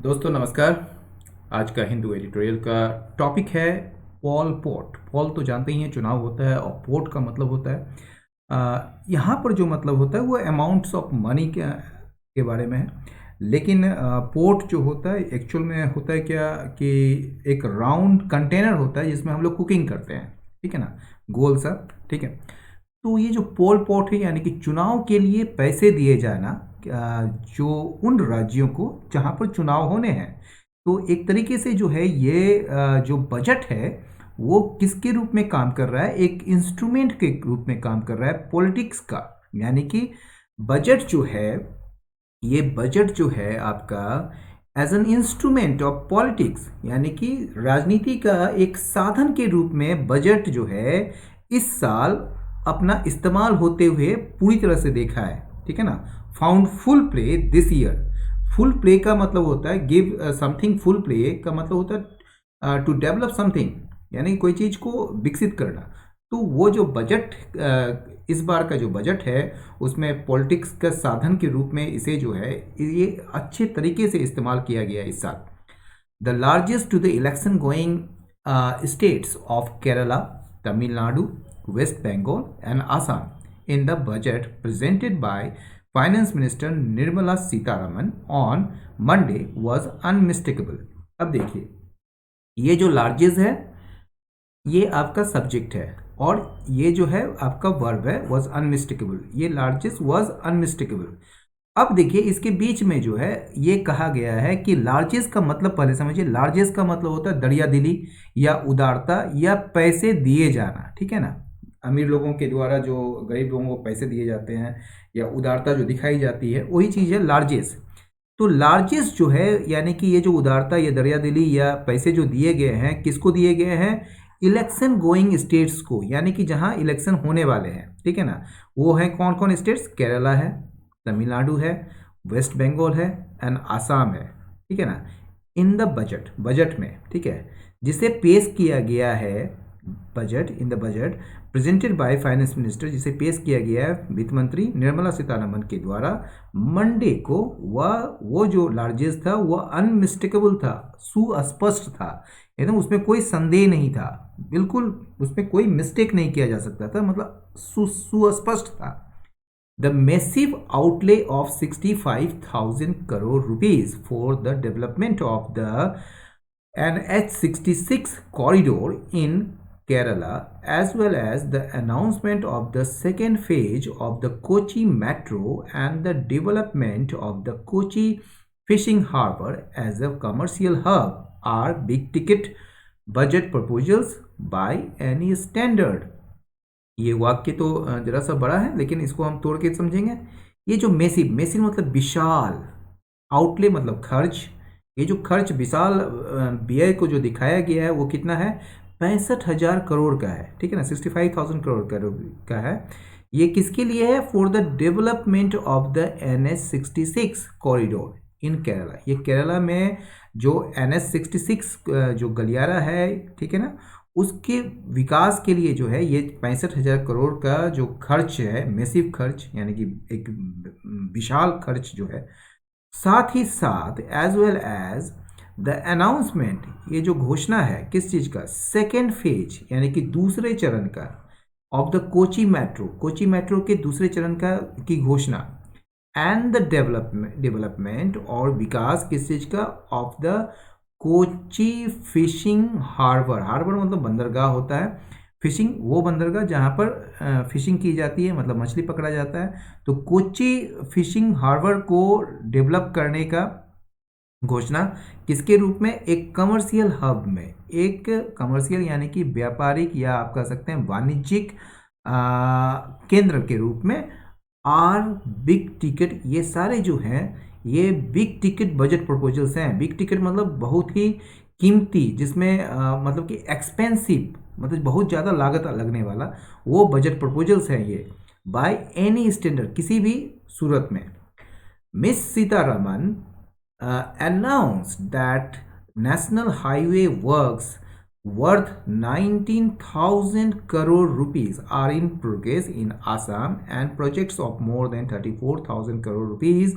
दोस्तों नमस्कार। आज का हिंदू एडिटोरियल का टॉपिक है पॉल पोट। पॉल तो जानते ही हैं, चुनाव होता है, और पोट का मतलब होता है यहाँ पर जो मतलब होता है वो अमाउंट्स ऑफ मनी के बारे में है। लेकिन पोट जो होता है एक्चुअल में होता है क्या कि एक राउंड कंटेनर होता है जिसमें हम लोग कुकिंग करते हैं, ठीक है ना, गोल सा, ठीक है। तो ये जो पोल पॉट है यानी कि चुनाव के लिए पैसे दिए जाना, जो उन राज्यों को जहाँ पर चुनाव होने हैं, तो एक तरीके से जो है ये जो बजट है वो किसके रूप में काम कर रहा है, एक इंस्ट्रूमेंट के रूप में काम कर रहा है पॉलिटिक्स का। यानी कि बजट जो है, ये बजट जो है आपका as an instrument of politics, यानी कि राजनीति का एक साधन के रूप में बजट जो है इस साल अपना इस्तेमाल होते हुए पूरी तरह से देखा है, ठीक है ना। Found full play this year. Full play का मतलब होता है गिव समथिंग, फुल प्ले का मतलब होता है टू डेवलप समथिंग, यानी कोई चीज़ को विकसित करना। तो वो जो बजट इस बार का जो बजट है उसमें पॉलिटिक्स का साधन के रूप में इसे जो है ये अच्छे तरीके से इस्तेमाल किया गया इस साल। The largest to the election going states of Kerala, Tamil Nadu, West Bengal and Assam in the budget presented by finance minister Nirmala Sitharaman on Monday was unmistakable. अब देखिए, ये जो लार्जेस्ट है ये आपका सब्जेक्ट है, और ये जो है आपका वर्ब है वाज अनमिस्टेकेबल। ये लार्जेस्ट वाज अनमिस्टेकेबल। अब देखिए इसके बीच में जो है ये कहा गया है कि लार्जेस्ट का मतलब पहले समझिए। लार्जेस्ट का मतलब होता है दरिया दिली या उदारता या पैसे दिए जाना, ठीक है ना। अमीर लोगों के द्वारा जो गरीब लोगों को पैसे दिए जाते हैं या उदारता जो दिखाई जाती है वही चीज़ है लार्जेस्ट। तो लार्जेस्ट जो है यानी कि ये जो उदारता या दरिया दिली या पैसे जो दिए गए हैं, किसको दिए गए हैं? इलेक्शन गोइंग स्टेट्स को, यानी कि जहां इलेक्शन होने वाले हैं, ठीक है ना। वो है कौन कौन स्टेट्स? केरला है, तमिलनाडु है, वेस्ट बंगाल है एंड आसाम है, ठीक है ना। इन द बजट, बजट में, ठीक है, जिसे पेश किया गया है budget, in the budget presented by finance minister, जिसे पेश किया गया है वित्त मंत्री निर्मला सीतारमन के द्वारा मंडे को, वह वो जो लार्जेस्ट था वह अनमिस्टेकेबल था, सुस्पष्ट था, एकदम उसमें कोई संदेह नहीं था, बिल्कुल उसमें कोई मिस्टेक नहीं किया जा सकता था, मतलब सुस्पष्ट था। The massive outlay of 65,000 crore rupees for the development of the NH66 corridor in Kerala, as well as the announcement of the second phase of the Kochi Metro and the development of the Kochi Fishing Harbour as a commercial hub, are big ticket budget proposals by any standard। ये वाक्य तो जरा सा बड़ा है, लेकिन इसको हम तोड़ के समझेंगे। ये जो मेसिव, मेसिव मतलब विशाल, आउटले मतलब खर्च, ये जो खर्च विशाल व्यय को जो दिखाया गया है वो कितना है? 65,000 करोड़ का है, ठीक है ना, 65,000 करोड़ का है। ये किसके लिए है? For the development of the NH66 corridor इन केरला। ये केरला में जो NH66 जो गलियारा है, ठीक है ना, उसके विकास के लिए जो है ये 65,000 करोड़ का जो खर्च है, मैसिव खर्च, यानी कि एक विशाल खर्च जो है। साथ ही साथ as well as the announcement, ये जो घोषणा है किस चीज़ का? सेकेंड फेज, यानी कि दूसरे चरण का, of the Kochi metro, Kochi metro के दूसरे चरण का की घोषणा। एंड द डेवलपमेंट और विकास किस चीज़ का? Of the Kochi fishing harbour. Harbour मतलब बंदरगाह होता है, फिशिंग वो बंदरगाह जहाँ पर फिशिंग की जाती है, मतलब मछली पकड़ा जाता है। तो कोची फिशिंग हार्बर को डेवलप करने का घोषणा किसके रूप में? एक कमर्शियल हब में, एक कमर्शियल यानी कि व्यापारिक या आप कह सकते हैं वाणिज्यिक केंद्र के रूप में। आर बिग टिकट, ये सारे जो हैं ये बिग टिकट बजट प्रपोजल्स हैं। बिग टिकट मतलब बहुत ही कीमती, जिसमें मतलब कि एक्सपेंसिव, मतलब बहुत ज़्यादा लागत लगने वाला वो बजट प्रपोजल्स हैं ये, बाय एनी स्टैंडर्ड, किसी भी सूरत में। Miss Sitharaman announced that national highway works worth 19,000 crore rupees are in progress in Assam, and projects of more than 34,000 crore rupees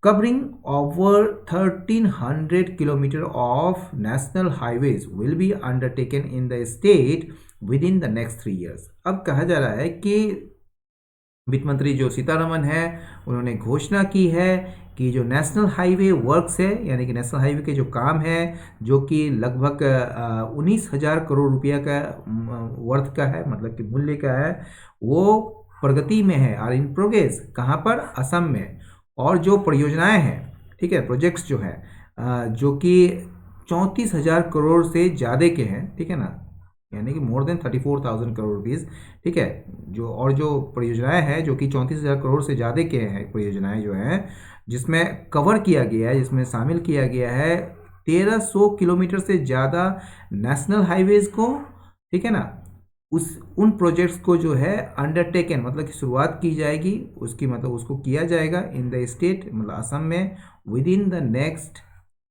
covering over 1300 kilometer of national highways will be undertaken in the state within the next 3 years। अब कहा जा रहा है कि वित्त मंत्री जो सीतारमन है उन्होंने घोषणा की है कि जो नेशनल हाईवे वर्क्स है, यानी कि नेशनल हाईवे के जो काम है जो कि लगभग 19,000 करोड़ रुपया का वर्थ का है, मतलब कि मूल्य का है, वो प्रगति में है, आर इन प्रोग्रेस। कहाँ पर? असम में। और जो परियोजनाएं हैं, ठीक है, प्रोजेक्ट्स जो हैं जो कि 34,000 करोड़ से ज़्यादा के हैं, ठीक है ना, यानी कि मोर देन 34,000 करोड़ रुपीज़, ठीक है। जो परियोजनाएं हैं जो कि 34,000 करोड़ से ज़्यादा के हैं, परियोजनाएं जो हैं जिसमें कवर किया गया है, जिसमें शामिल किया गया है 1,300 किलोमीटर से ज़्यादा नेशनल हाईवेज़ को, ठीक है ना, उन प्रोजेक्ट्स को जो है अंडरटेकन, मतलब कि शुरुआत की जाएगी उसकी, मतलब उसको किया जाएगा इन द स्टेट, मतलब असम में, with in the next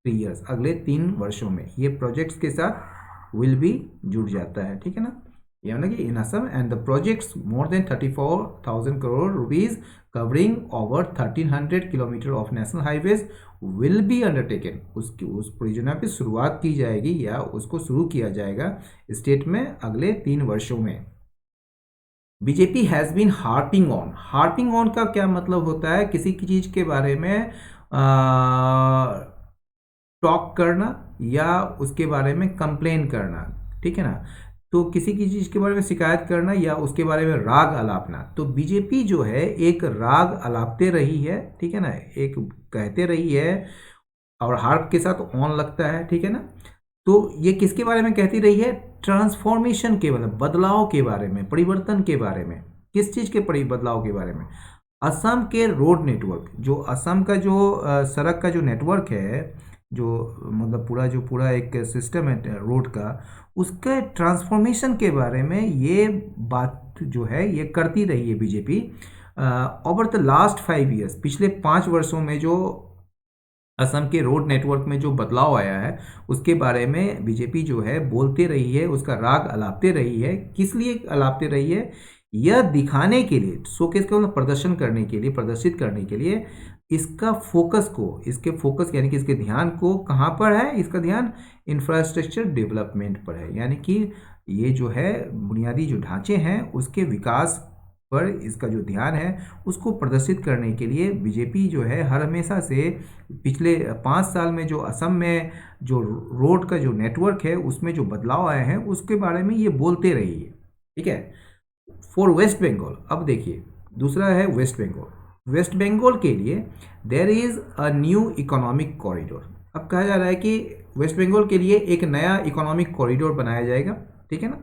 3 years, अगले 3 वर्षों में ये प्रोजेक्ट्स के साथ विल बी जुड़ जाता है, ठीक है ना। यानी कि in Assam and the projects more than 34,000 crore rupees covering over 1,300 kilometre of national highways will be undertaken. उस परियोजना पे शुरुआत की जाएगी या उसको शुरू किया जाएगा स्टेट में अगले 3 वर्षों में। BJP has been harping on का क्या मतलब होता है? किसी की चीज़ के बारे में टॉक करना या उसके बारे में कंप्लेन करना, ठीक है ना। तो किसी की चीज़ के बारे में शिकायत करना या उसके बारे में राग अलापना। तो बीजेपी जो है एक राग अलापते रही है, ठीक है ना, एक कहते रही है और हार्प के साथ ऑन लगता है, ठीक है ना। तो ये किसके बारे में कहती रही है? ट्रांसफॉर्मेशन के, मतलब बदलाव के बारे में, परिवर्तन के बारे में। किस चीज़ के बदलाव के बारे में? असम के रोड नेटवर्क, जो असम का जो सड़क का जो नेटवर्क है, जो मतलब पूरा एक सिस्टम है रोड का, उसके ट्रांसफॉर्मेशन के बारे में ये बात जो है ये करती रही है BJP over the last 5 years. पिछले 5 वर्षों में जो असम के रोड नेटवर्क में जो बदलाव आया है उसके बारे में बीजेपी जो है बोलते रही है, उसका राग अलापते रही है। किस लिए अलापते रही है? यह दिखाने के लिए, शोकेस का मतलब प्रदर्शन करने के लिए, प्रदर्शित करने के लिए इसके फोकस यानी कि इसके ध्यान को कहाँ पर है? इसका ध्यान इंफ्रास्ट्रक्चर डेवलपमेंट पर है, यानी कि ये जो है बुनियादी जो ढांचे हैं उसके विकास पर इसका जो ध्यान है उसको प्रदर्शित करने के लिए बीजेपी जो है हर हमेशा से पिछले 5 साल में जो असम में जो रोड का जो नेटवर्क है उसमें जो बदलाव आए हैं उसके बारे में ये बोलते रही है, ठीक है। फॉर वेस्ट बंगाल, अब देखिए दूसरा है वेस्ट बंगाल। वेस्ट बंगाल के लिए there is a new economic corridor. अब कहा जा रहा है कि वेस्ट बंगाल के लिए एक नया इकोनॉमिक कॉरिडोर बनाया जाएगा, ठीक है ना,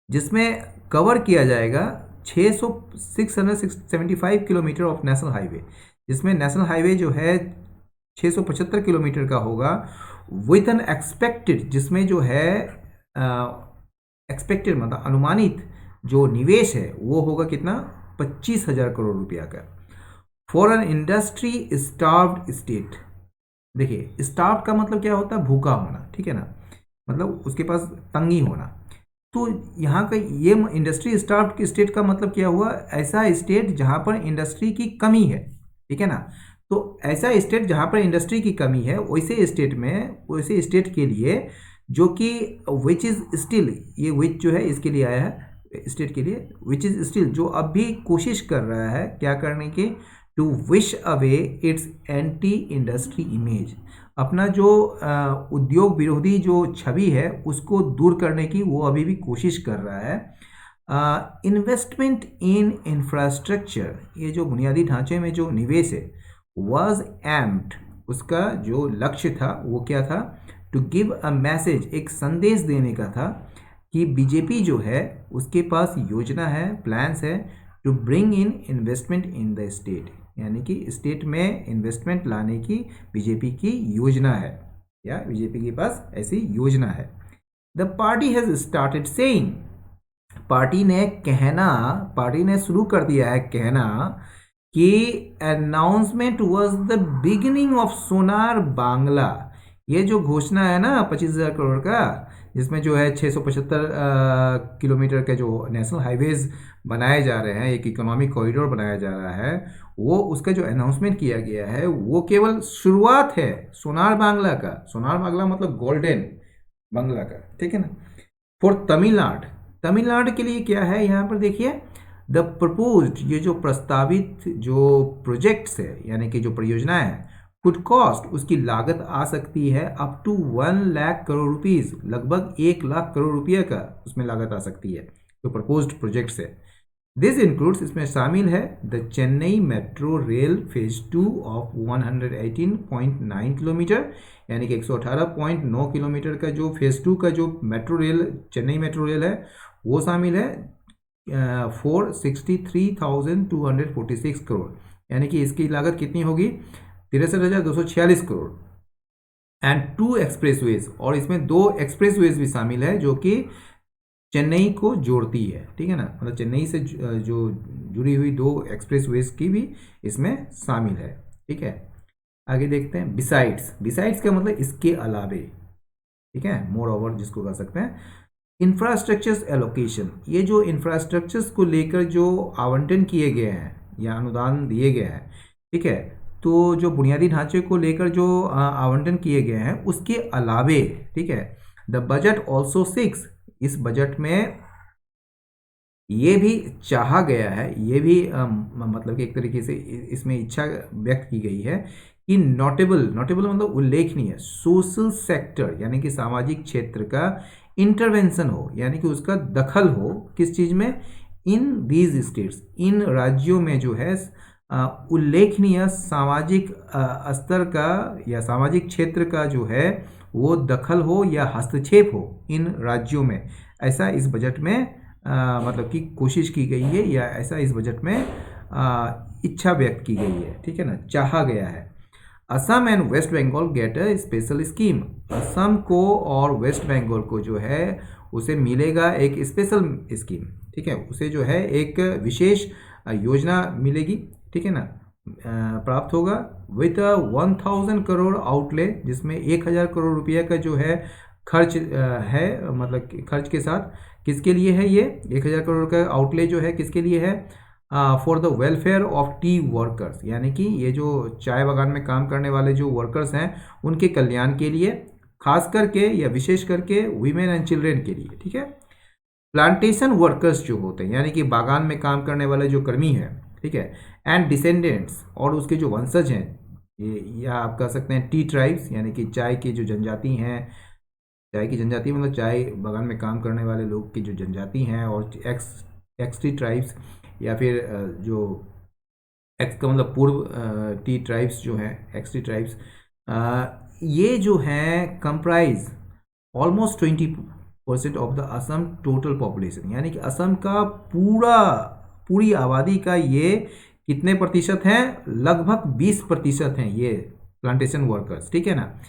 जिसमें कवर किया जाएगा 675 किलोमीटर ऑफ नेशनल हाईवे, जिसमें नेशनल हाईवे जो है 675 किलोमीटर का होगा, विथ एन एक्सपेक्टेड, जिसमें जो है एक्सपेक्टेड मतलब अनुमानित जो निवेश है वो होगा कितना? 25,000 करोड़ रुपया का। For an industry starved state. देखिए स्टार्व्ड का मतलब क्या होता है? भूखा होना, ठीक है ना, मतलब उसके पास तंगी होना। तो यहाँ का ये इंडस्ट्री स्टार्व्ड स्टेट का मतलब क्या हुआ? ऐसा स्टेट जहाँ पर इंडस्ट्री की कमी है, ठीक है ना। तो ऐसा स्टेट जहाँ पर इंडस्ट्री की कमी है वैसे स्टेट के लिए जो कि विच इज़ स्टिल, ये विच जो है इसके लिए आया है स्टेट के लिए, विच इज़ स्टिल जो अब भी कोशिश कर रहा है क्या करने की? To wish away its anti industry image. अपना जो उद्योग विरोधी जो छवि है उसको दूर करने की वो अभी भी कोशिश कर रहा है। इन्वेस्टमेंट इन इंफ्रास्ट्रक्चर, ये जो बुनियादी ढांचे में जो निवेश है, वाज एम्ड, उसका जो लक्ष्य था वो क्या था? टू गिव अ मैसेज, एक संदेश देने का था कि बीजेपी जो है उसके पास योजना है, प्लान्स है to bring in investment in the state, यानी कि स्टेट में इन्वेस्टमेंट लाने की बीजेपी की योजना है, या बीजेपी के पास ऐसी योजना है। The party has started saying, party ने शुरू कर दिया है कहना कि announcement was the beginning of Sonar Bangla. ये जो घोषणा है ना 25,000 करोड़ का, जिसमें जो है 675 किलोमीटर के जो नेशनल हाईवेज बनाए जा रहे हैं, एक इकोनॉमिक कॉरिडोर बनाया जा रहा है, वो उसका जो अनाउंसमेंट किया गया है वो केवल शुरुआत है सोनार बांग्ला का। सोनार बांग्ला मतलब गोल्डन बांग्ला का, ठीक है ना। फॉर तमिलनाडु, तमिलनाडु के लिए क्या है यहाँ पर देखिए, द प्रपोज्ड, ये जो प्रस्तावित जो प्रोजेक्ट्स है यानी कि जो परियोजनाएं हैं, कुड कॉस्ट, उसकी लागत आ सकती है up to 1 lakh crore rupees, लगभग 1 लाख करोड़ रुपये का उसमें लागत आ सकती है जो प्रपोज्ड प्रोजेक्ट्स है। दिस इंक्लूड्स, इसमें शामिल है the Chennai metro rail phase 2 of 118.9 kilometre, यानी कि 118.9 किलोमीटर का जो फेज 2 का जो metro rail, Chennai metro rail है, वो शामिल है 463,246 करोड़, यानी कि इसकी लागत कितनी होगी, 63,246 करोड़। एंड 2 एक्सप्रेसवेज, और इसमें 2 एक्सप्रेसवेज भी शामिल है जो कि चेन्नई को जोड़ती है, ठीक है ना, मतलब चेन्नई से जो जुड़ी हुई 2 एक्सप्रेसवेज की भी इसमें शामिल है, ठीक है। आगे देखते हैं बिसाइड्स, बिसाइड्स का मतलब इसके अलावे, ठीक है, मोर ओवर जिसको कह सकते हैं। इंफ्रास्ट्रक्चर्स एलोकेशन, ये जो इंफ्रास्ट्रक्चर्स को लेकर जो आवंटन किए गए हैं या अनुदान दिए गए हैं, ठीक है, तो जो बुनियादी ढांचे को लेकर जो आवंटन किए गए हैं उसके अलावे, ठीक है, द बजट ऑल्सो 6, इस बजट में ये भी चाहा गया है, ये भी मतलब कि एक तरीके से इसमें इच्छा व्यक्त की गई है कि नोटेबल, नोटेबल मतलब उल्लेखनीय, सोशल सेक्टर यानी कि सामाजिक क्षेत्र का इंटरवेंशन हो, यानी कि उसका दखल हो किस चीज़ में, इन दीज स्टेट्स, इन राज्यों में जो है उल्लेखनीय सामाजिक स्तर का या सामाजिक क्षेत्र का जो है वो दखल हो या हस्तक्षेप हो इन राज्यों में, ऐसा इस बजट में मतलब कि कोशिश की गई है या ऐसा इस बजट में इच्छा व्यक्त की गई है, ठीक है ना, चाहा गया है। Assam and West Bengal get a special scheme, Assam को और वेस्ट बंगाल को जो है उसे मिलेगा एक स्पेशल स्कीम, ठीक है, उसे जो है एक विशेष योजना मिलेगी, ठीक है ना, प्राप्त होगा विथ 1000 करोड़ आउटले, जिसमें 1000 करोड़ रुपये का जो है खर्च है, मतलब खर्च के साथ किसके लिए है ये 1000 करोड़ का आउटले जो है किसके लिए है, for the welfare of T workers, यानी कि ये जो चाय बागान में काम करने वाले जो वर्कर्स हैं उनके कल्याण के लिए, खास करके या विशेष करके वीमेन एंड चिल्ड्रेन के लिए, ठीक है। प्लांटेशन वर्कर्स जो होते हैं यानी कि बागान में काम करने वाले जो कर्मी हैं, ठीक है, एंड डिसेंडेंट्स, और उसके जो वंशज हैं, ये या आप कह सकते हैं टी ट्राइब्स, यानी कि चाय की जो जनजाति हैं, चाय की जनजाति मतलब चाय बागान में काम करने वाले लोग की जो जनजाति हैं, और एक्स टी ट्राइब्स या फिर जो एक्स का मतलब पूर्व टी ट्राइब्स जो हैं, एक्स टी ट्राइब्स, ये जो हैं comprise almost 20% of the Assam total population, यानी कि असम का पूरी आबादी का ये कितने प्रतिशत हैं, लगभग 20% हैं ये प्लांटेशन वर्कर्स, ठीक है ना।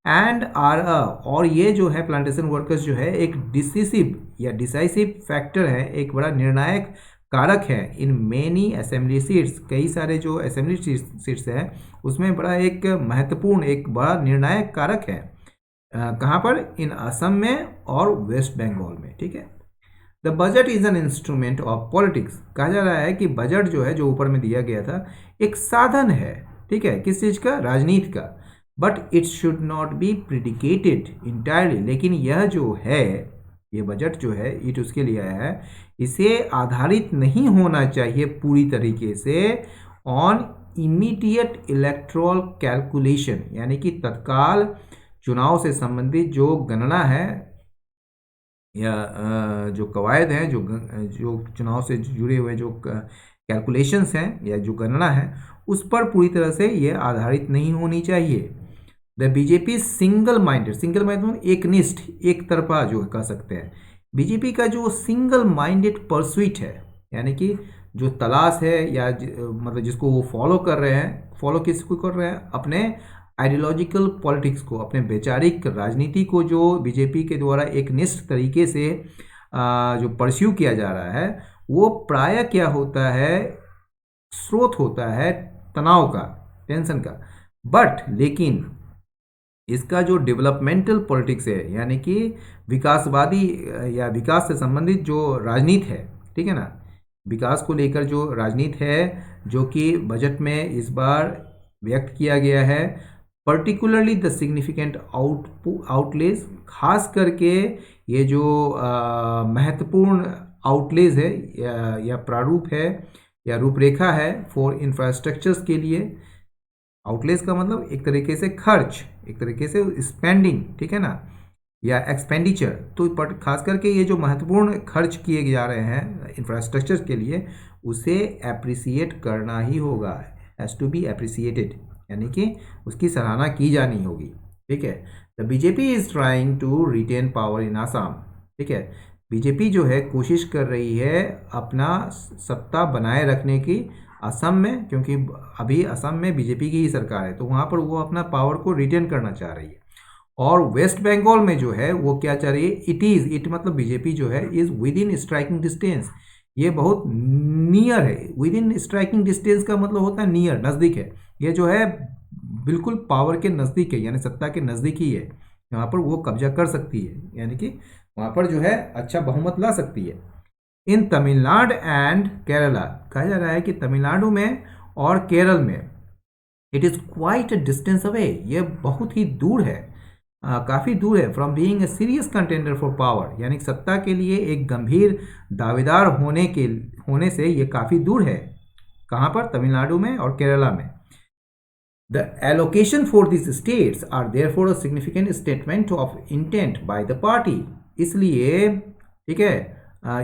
एंड और ये जो है प्लांटेशन वर्कर्स जो है एक डिसिसिव या डिसाइसिव फैक्टर है, एक बड़ा निर्णायक कारक है इन मेनी असेंबली सीट्स, कई सारे जो असेंबली सीट्स हैं उसमें बड़ा एक महत्वपूर्ण, एक बड़ा निर्णायक कारक है, कहाँ पर, इन असम में और वेस्ट बंगाल में, ठीक है। The budget is an instrument of politics, कहा जा रहा है कि बजट जो है जो ऊपर में दिया गया था एक साधन है, ठीक है, किस चीज़ का, राजनीति का, but it should not be predicated entirely, लेकिन यह जो है ये बजट जो है इट उसके लिए आया है, इसे आधारित नहीं होना चाहिए पूरी तरीके से ऑन इमीडिएट इलेक्ट्रल कैलकुलेशन, यानी कि तत्काल चुनाव से संबंधित जो गणना है या जो कवायद हैं, जो चुनाव से जुड़े हुए जो कैलकुलेशंस हैं या जो गणना है उस पर पूरी तरह से ये आधारित नहीं होनी चाहिए। द बीजेपी सिंगल माइंडेड मतलब एकनिष्ठ, एक तरफा जो कह सकते हैं, बीजेपी का जो सिंगल माइंडेड परस्यूट है, यानी कि जो तलाश है या मतलब जिसको वो फॉलो कर रहे हैं, फॉलो किसको कर रहे हैं, अपने आइडियोलॉजिकल पॉलिटिक्स को, अपने वैचारिक राजनीति को जो बीजेपी के द्वारा एक निष्ठ तरीके से जो परस्यू किया जा रहा है, वो प्रायः क्या होता है, स्रोत होता है तनाव का, टेंशन का, बट लेकिन इसका जो डेवलपमेंटल पॉलिटिक्स है, यानी कि विकासवादी या विकास से संबंधित जो राजनीति है, ठीक है ना, विकास को लेकर जो राजनीति है, जो कि बजट में इस बार व्यक्त किया गया है, पर्टिकुलरली द सिग्निफिकेंट आउटलेज, खास करके ये जो महत्वपूर्ण आउटलेज है या प्रारूप है या रूपरेखा है फॉर इंफ्रास्ट्रक्चर्स के लिए। आउटलेज का मतलब एक तरीके से खर्च, एक तरीके से स्पेंडिंग, ठीक है ना, या एक्सपेंडिचर। तो खास करके ये जो महत्वपूर्ण खर्च किए जा रहे हैं इंफ्रास्ट्रक्चर के लिए, उसे एप्रिसिएट करना ही होगा, हैज़ टू बी एप्रिसिएटेड, यानी कि उसकी सराहना की जानी होगी, ठीक है। The BJP is trying to retain power in Assam, ठीक है। बीजेपी जो है कोशिश कर रही है अपना सत्ता बनाए रखने की असम में, क्योंकि अभी असम में बीजेपी की ही सरकार है, तो वहाँ पर वो अपना पावर को रिटेन करना चाह रही है। और वेस्ट बंगाल में जो है वो क्या चाह रही है, इट मतलब बीजेपी जो है is with in striking distance, ये बहुत नियर है। विद इन स्ट्राइकिंग डिस्टेंस का मतलब होता है नियर, नज़दीक है। ये जो है बिल्कुल पावर के नज़दीक है, यानी सत्ता के नज़दीक ही है, यहाँ पर वो कब्जा कर सकती है, यानी कि वहाँ पर जो है अच्छा बहुमत ला सकती है। इन तमिलनाडु एंड केरला, कहा जा रहा है कि तमिलनाडु में और केरल में it is quite a distance away, ये बहुत ही दूर है, काफ़ी दूर है from being a serious contender for power, यानी सत्ता के लिए एक गंभीर दावेदार होने से ये काफ़ी दूर है। कहाँ पर? तमिलनाडु में और केरला में। The allocation for these states are therefore a significant statement of intent by the party। इसलिए ठीक है,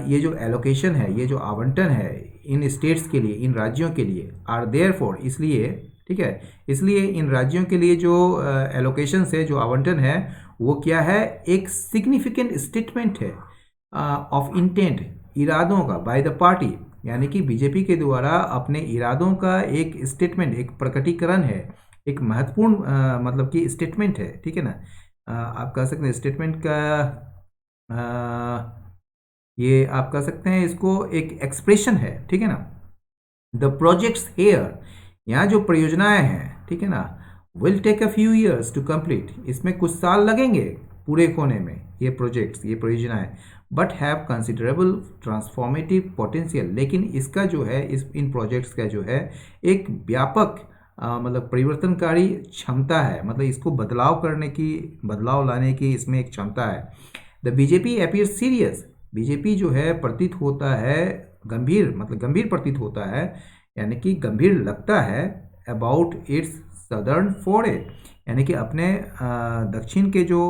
ये जो एलोकेशन है, ये जो आवंटन है इन स्टेट्स के लिए, इन राज्यों के लिए, आर देयरफॉर, इसलिए, ठीक है, इसलिए इन राज्यों के लिए जो एलोकेशन है, जो आवंटन है, वो क्या है? एक सिग्निफिकेंट स्टेटमेंट है ऑफ इंटेंट, इरादों का, बाय द पार्टी, यानी कि बीजेपी के द्वारा अपने इरादों का एक स्टेटमेंट, एक प्रकटीकरण है, एक महत्वपूर्ण मतलब कि स्टेटमेंट है, ठीक है ना। आप कह सकते हैं स्टेटमेंट का ये आप कह सकते हैं इसको एक एक्सप्रेशन है, ठीक है ना। द प्रोजेक्ट्स हेयर, यहाँ जो परियोजनाएं हैं, ठीक है ना, will take a few years to complete, इसमें कुछ साल लगेंगे पूरे होने में ये प्रोजेक्ट्स, ये परियोजनाएं, but have considerable transformative potential, लेकिन इसका जो है इन प्रोजेक्ट्स का जो है एक व्यापक मतलब परिवर्तनकारी क्षमता है, मतलब इसको बदलाव लाने की इसमें एक क्षमता है। The BJP appear serious, BJP जो है प्रतीत होता है गंभीर, मतलब गंभीर प्रतीत होता है, यानी कि गंभीर लगता है अबाउट इट्स सदर्न फोरे, यानी कि अपने दक्षिण के जो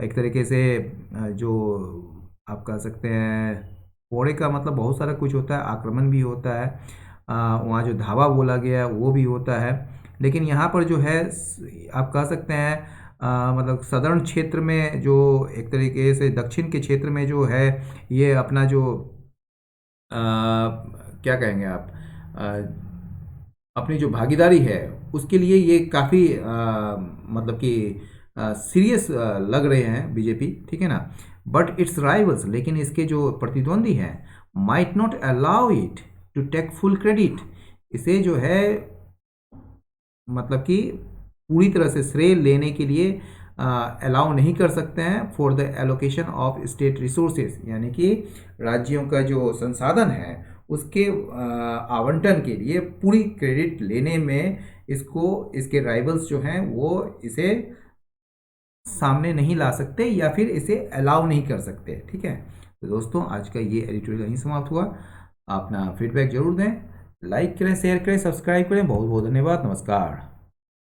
एक तरीके से जो आप कह सकते हैं, फोड़े का मतलब बहुत सारा कुछ होता है, आक्रमण भी होता है, वहाँ जो धावा बोला गया वो भी होता है, लेकिन यहाँ पर जो है आप कह सकते हैं मतलब सदर्न क्षेत्र में जो एक तरीके से दक्षिण के क्षेत्र में जो है ये अपना जो क्या कहेंगे आप, अपनी जो भागीदारी है उसके लिए ये काफ़ी मतलब कि सीरियस लग रहे हैं बीजेपी, ठीक है ना। बट इट्स राइवल्स, लेकिन इसके जो प्रतिद्वंदी हैं, might not allow it to take full credit, इसे जो है मतलब कि पूरी तरह से श्रेय लेने के लिए अलाउ नहीं कर सकते हैं for the allocation of state resources, यानी कि राज्यों का जो संसाधन है उसके आवंटन के लिए पूरी क्रेडिट लेने में इसके राइवल्स जो हैं वो इसे सामने नहीं ला सकते या फिर इसे अलाउ नहीं कर सकते, ठीक है। तो दोस्तों आज का ये एडिटोरियल यहीं समाप्त हुआ। अपना फीडबैक जरूर दें, लाइक करें, शेयर करें, सब्सक्राइब करें। बहुत बहुत धन्यवाद, नमस्कार।